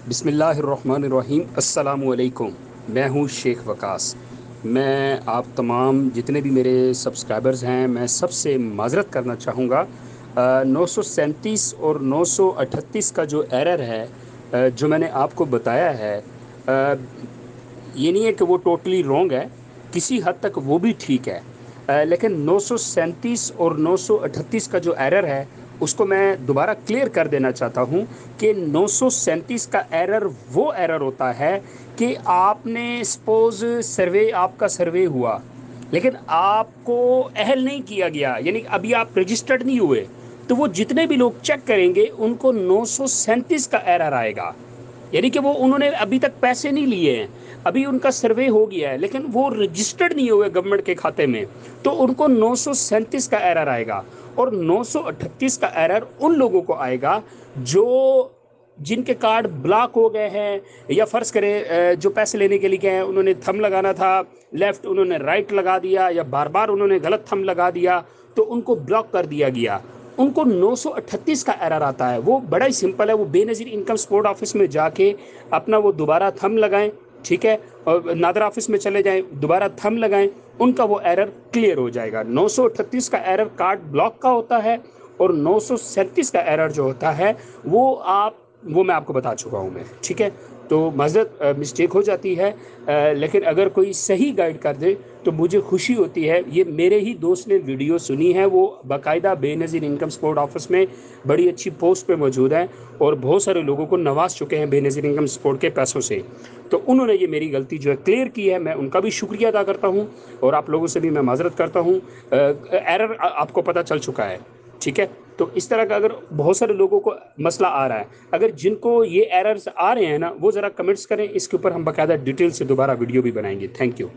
بسم اللہ الرحمن الرحیم۔ السلام علیکم۔ میں ہوں شیخ وقاص۔ میں آپ تمام جتنے بھی میرے سبسکرائبرز ہیں میں سب سے معذرت کرنا چاہوں گا۔ 937 اور 938 کا جو ایرر ہے جو میں نے آپ کو بتایا ہے، یہ نہیں ہے کہ وہ ٹوٹلی رونگ ہے، کسی حد تک وہ بھی ٹھیک ہے، لیکن 937 اور 938 کا جو ایرر ہے اس کو میں دوبارہ کلیئر کر دینا چاہتا ہوں کہ 937 کا ایرر وہ ایرر ہوتا ہے کہ آپ نے سپوز آپ کا سروے ہوا لیکن آپ کو اہل نہیں کیا گیا، یعنی ابھی آپ رجسٹرڈ نہیں ہوئے، تو وہ جتنے بھی لوگ چیک کریں گے ان کو 937 کا ایرر آئے گا، یعنی کہ وہ انہوں نے ابھی تک پیسے نہیں لیے ہیں، ابھی ان کا سروے ہو گیا ہے لیکن وہ رجسٹرڈ نہیں ہوئے گورنمنٹ کے کھاتے میں، تو ان کو 937 کا ایرر آئے گا۔ اور 938 کا ایرر ان لوگوں کو آئے گا جو جن کے کارڈ بلاک ہو گئے ہیں، یا فرض کریں جو پیسے لینے کے لیے گئے ہیں انہوں نے تھم لگانا تھا لیفٹ، انہوں نے رائٹ لگا دیا، یا بار بار انہوں نے غلط تھم لگا دیا تو ان کو بلاک کر دیا گیا، ان کو 938 کا ایرر آتا ہے۔ وہ بڑا ہی سمپل ہے، وہ بے نظیر انکم سپورٹ آفس میں جا کے اپنا وہ دوبارہ تھم لگائیں، ٹھیک ہے، اور نادر آفس میں چلے جائیں، دوبارہ تھم لگائیں، ان کا وہ ایرر کلیئر ہو جائے گا۔ 938 کا ایرر کارڈ بلاک کا ہوتا ہے، اور 937 کا ایرر جو ہوتا ہے وہ میں آپ کو بتا چکا ہوں میں، ٹھیک ہے۔ تو معذرت، مسٹیک ہو جاتی ہے، لیکن اگر کوئی صحیح گائیڈ کر دے تو مجھے خوشی ہوتی ہے۔ یہ میرے ہی دوست نے ویڈیو سنی ہے، وہ باقاعدہ بے نظیر انکم سپورٹ آفس میں بڑی اچھی پوسٹ پہ موجود ہیں اور بہت سارے لوگوں کو نواز چکے ہیں بے نظیر انکم سپورٹ کے پیسوں سے، تو انہوں نے یہ میری غلطی جو ہے کلیئر کی ہے، میں ان کا بھی شکریہ ادا کرتا ہوں اور آپ لوگوں سے بھی میں معذرت کرتا ہوں۔ ایرر آپ کو پتہ چل چکا ہے، ٹھیک ہے۔ تو اس طرح کا اگر بہت سارے لوگوں کو مسئلہ آ رہا ہے، اگر جن کو یہ ایررز آ رہے ہیں نا وہ ذرا کمنٹس کریں، اس کے اوپر ہم باقاعدہ ڈیٹیل سے دوبارہ ویڈیو بھی بنائیں گے۔ Thank you.